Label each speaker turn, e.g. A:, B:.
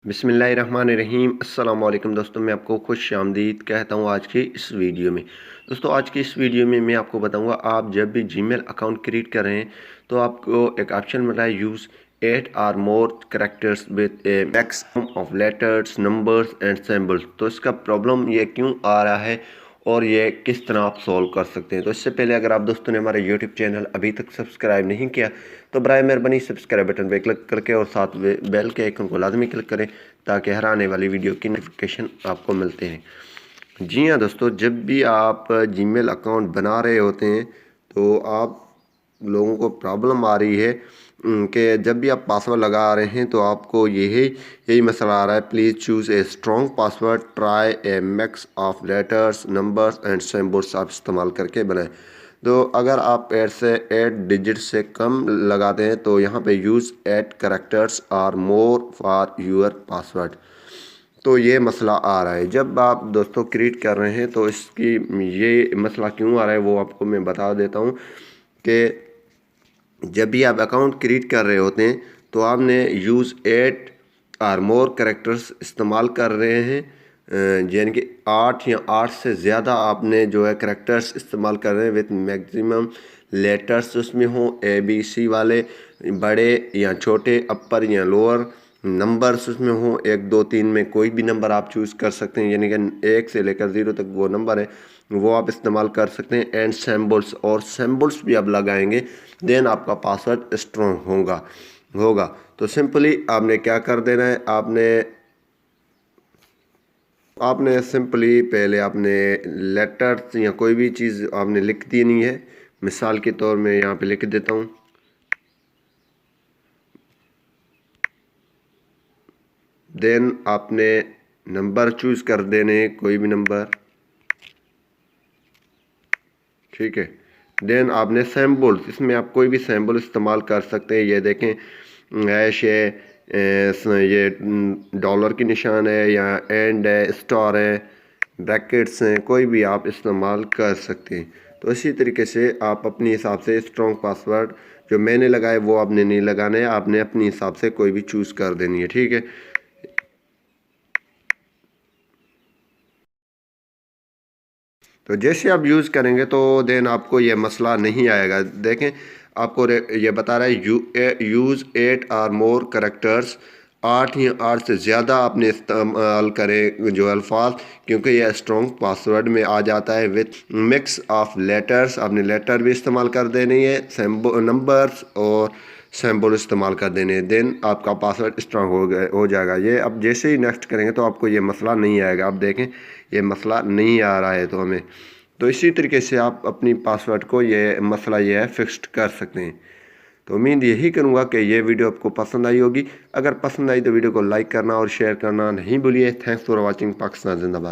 A: बिस्मिल्लाहिर्रहमानिर्रहीम। अस्सलाम वालेकुम दोस्तों, मैं आपको खुश आमदीद कहता हूँ आज की इस वीडियो में। दोस्तों आज की इस वीडियो में मैं आपको बताऊँगा, आप जब भी जीमेल अकाउंट क्रिएट कर रहे हैं तो आपको एक ऑप्शन मिल रहा है यूज़ 8 और more characters with a maximum of letters numbers and symbols. तो इसका प्रॉब्लम ये क्यों आ रहा है और ये किस तरह आप सॉल्व कर सकते हैं। तो इससे पहले अगर आप दोस्तों ने हमारे यूट्यूब चैनल अभी तक सब्सक्राइब नहीं किया तो बराए मेहरबानी सब्सक्राइब बटन पर क्लिक करके और साथ बेल के आइकन को लाजमी क्लिक करें ताकि हर आने वाली वीडियो की नोटिफिकेशन आपको मिलते हैं। जी हाँ दोस्तों, जब भी आप जीमेल अकाउंट बना रहे होते हैं तो आप लोगों को प्रॉब्लम आ रही है कि जब भी आप पासवर्ड लगा रहे हैं तो आपको यही मसला आ रहा है। Please choose a strong password, try A mix of letters numbers and symbols आप इस्तेमाल करके बनाएं। तो अगर आप 8 डिजिट से कम लगाते हैं तो यहाँ पे यूज़ 8 कैरेक्टर्स और मोर फॉर योर पासवर्ड। तो ये मसला आ रहा है जब आप दोस्तों क्रिएट कर रहे हैं। तो इसकी ये मसला क्यों आ रहा है वो आपको मैं बता देता हूँ कि जब भी आप अकाउंट क्रिएट कर रहे होते हैं तो आपने यूज़ 8 और मोर कैरेक्टर्स इस्तेमाल कर रहे हैं, यानी कि 8 या 8 से ज़्यादा आपने जो है कैरेक्टर्स इस्तेमाल कर रहे हैं विथ मैक्सिमम लेटर्स उसमें हों ABC वाले, बड़े या छोटे, अपर या लोअर, नंबर्स उसमें हों 1 2 3 में कोई भी नंबर आप चूज़ कर सकते हैं, यानी कि 1 से लेकर 0 तक वो नंबर है वो आप इस्तेमाल कर सकते हैं। एंड सिंबल्स, और सिंबल्स भी आप लगाएंगे देन आपका पासवर्ड स्ट्रॉन्ग होगा। तो सिंपली आपने क्या कर देना है, आपने सिंपली पहले आपने लेटर्स या कोई भी चीज़ आपने लिख देनी है। मिसाल के तौर में यहाँ पे लिख देता हूँ, देन आपने नंबर चूज़ कर देने, कोई भी नंबर, ठीक है। देन आपने सिंबल्स, इसमें आप कोई भी सिंबल इस्तेमाल कर सकते हैं। ये देखें हैश है, ये डॉलर की निशान है, या एंड है, स्टार है, ब्रैकेट्स हैं, कोई भी आप इस्तेमाल कर सकते हैं। तो इसी तरीके से आप अपने हिसाब से स्ट्रॉन्ग पासवर्ड जो मैंने लगाए वो आपने नहीं लगाना है, आपने अपने हिसाब से कोई भी चूज़ कर देनी है, ठीक है। तो जैसे आप यूज़ करेंगे तो देन आपको ये मसला नहीं आएगा। देखें आपको ये बता रहा है यूज़ 8 और मोर कैरेक्टर्स, 8 या 8 से ज़्यादा आपने इस्तेमाल करें जो अल्फाज, क्योंकि ये स्ट्रॉन्ग पासवर्ड में आ जाता है विथ मिक्स ऑफ लेटर्स। आपने लेटर भी इस्तेमाल कर देनी है, नंबर्स और सिंबल इस्तेमाल कर देने हैं, देन आपका पासवर्ड स्ट्रॉन्ग हो जाएगा। ये अब जैसे ही नेक्स्ट करेंगे तो आपको ये मसला नहीं आएगा। आप देखें ये मसला नहीं आ रहा है तो हमें, तो इसी तरीके से आप अपनी पासवर्ड को ये मसला ये है फिक्स्ड कर सकते हैं। तो उम्मीद यही करूँगा कि ये वीडियो आपको पसंद आई होगी। अगर पसंद आई तो वीडियो को लाइक करना और शेयर करना नहीं भूलिए। Thanks for watching. पाकिस्तान जिंदाबाद।